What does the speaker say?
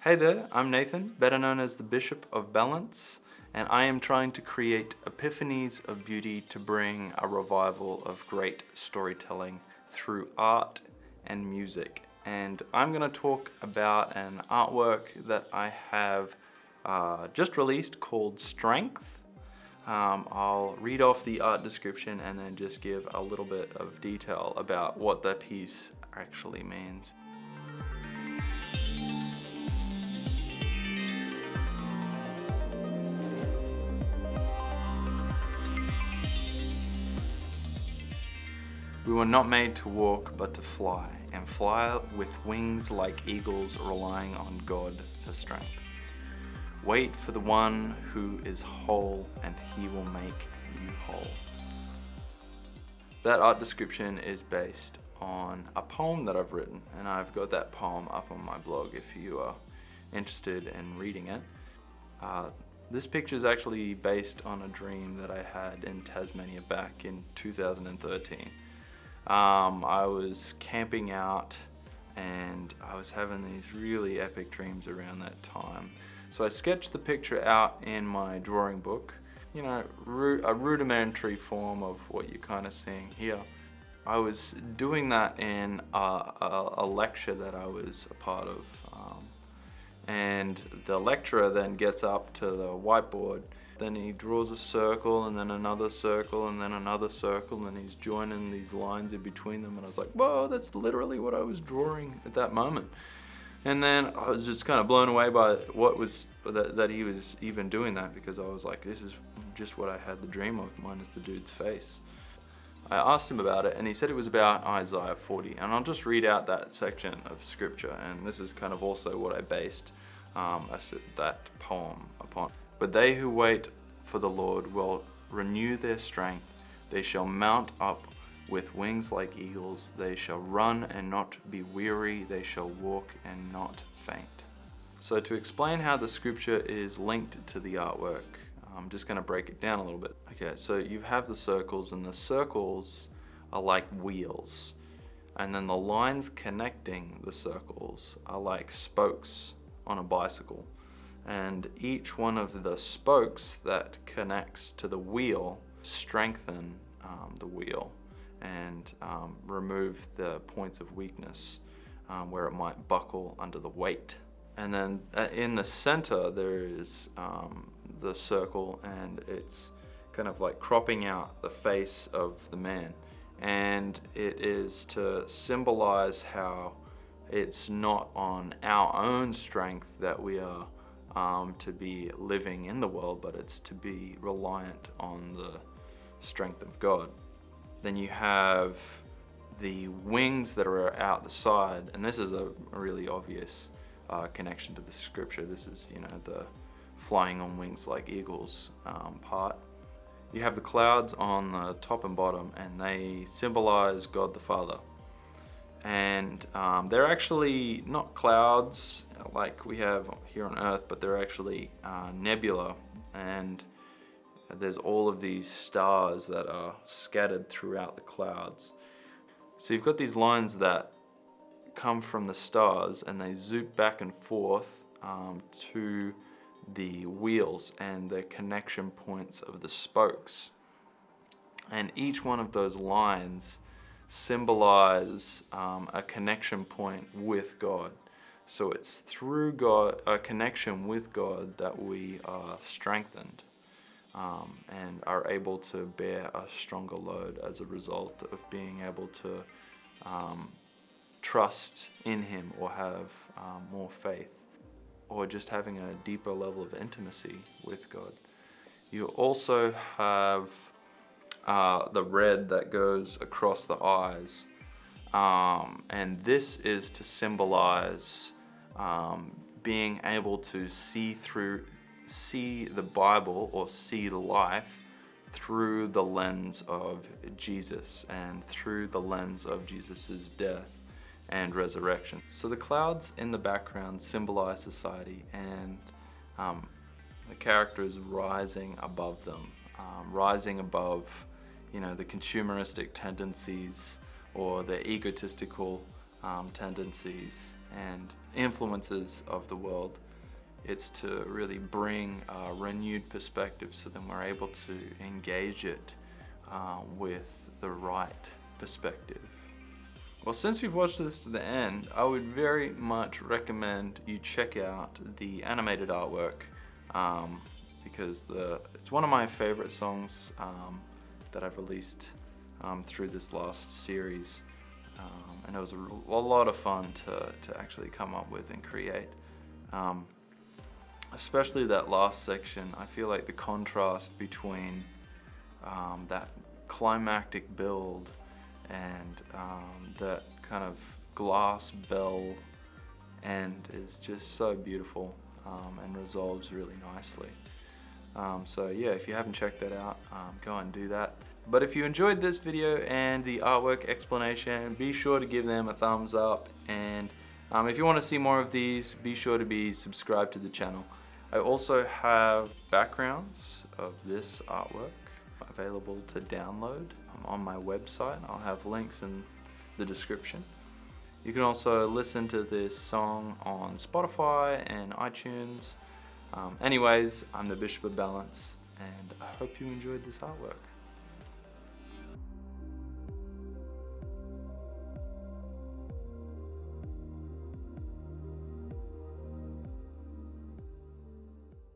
Hey there, I'm Nathan, better known as the Bishop of Balance, and I am trying to create epiphanies of beauty to bring a revival of great storytelling through art and music. And I'm going to talk about an artwork that I have just released called Strength. I'll read off the art description and then just give a little bit of detail about what the piece actually means. We were not made to walk, but to fly, and fly with wings like eagles, relying on God for strength. Wait for the one who is whole, and he will make you whole. That art description is based on a poem that I've written, and I've got that poem up on my blog if you are interested in reading it. This picture is actually based on a dream that I had in Tasmania back in 2013. I was camping out and I was having these really epic dreams around that time. So I sketched the picture out in my drawing book, you know, a rudimentary form of what you're kind of seeing here. I was doing that in a lecture that I was a part of. And the lecturer then gets up to the whiteboard, then he draws a circle and then another circle and then another circle, and he's joining these lines in between them, and I was like, whoa, that's literally what I was drawing at that moment. And then I was just kind of blown away by what was that he was even doing that, because I was like, this is just what I had the dream of, minus the dude's face. I asked him about it, and he said it was about Isaiah 40, and I'll just read out that section of scripture, and this is kind of also what I based that poem upon. But they who wait for the Lord will renew their strength. They shall mount up with wings like eagles. They shall run and not be weary. They shall walk and not faint. So to explain how the scripture is linked to the artwork, I'm just going to break it down a little bit. Okay, so you have the circles, and the circles are like wheels. And then the lines connecting the circles are like spokes on a bicycle. And each one of the spokes that connects to the wheel strengthen the wheel and remove the points of weakness where it might buckle under the weight. And then in the center there is the circle, and it's kind of like cropping out the face of the man. And it is to symbolize how it's not on our own strength that we are to be living in the world, but it's to be reliant on the strength of God. Then you have the wings that are out the side, and this is a really obvious connection to the scripture. This is, the flying on wings like eagles part. You have the clouds on the top and bottom, and they symbolize God the Father. And they're actually not clouds like we have here on Earth, but they're actually nebula, and there's all of these stars that are scattered throughout the clouds. So you've got these lines that come from the stars, and they zoom back and forth to the wheels and the connection points of the spokes. And each one of those lines symbolize a connection point with God. So it's through God, a connection with God, that we are strengthened and are able to bear a stronger load as a result of being able to trust in Him, or have more faith, or just having a deeper level of intimacy with God. You also have the red that goes across the eyes, and this is to symbolize being able to see the Bible, or see life through the lens of Jesus, and through the lens of Jesus's death and resurrection. So the clouds in the background symbolize society, and the characters rising above them, rising above the consumeristic tendencies or the egotistical tendencies and influences of the world. It's to really bring a renewed perspective, so then we're able to engage it with the right perspective. Well, since you've watched this to the end, I would very much recommend you check out the animated artwork, because it's one of my favorite songs that I've released through this last series, and it was a lot of fun to actually come up with and create. Especially that last section, I feel like the contrast between that climactic build and that kind of glass bell end is just so beautiful and resolves really nicely. So yeah, if you haven't checked that out, go and do that. But if you enjoyed this video and the artwork explanation, be sure to give them a thumbs up, and if you want to see more of these, be sure to be subscribed to the channel. I also have backgrounds of this artwork available to download on my website. I'll have links in the description. You can also listen to this song on Spotify and iTunes. Anyways, I'm the Bishop of Balance, and I hope you enjoyed this artwork.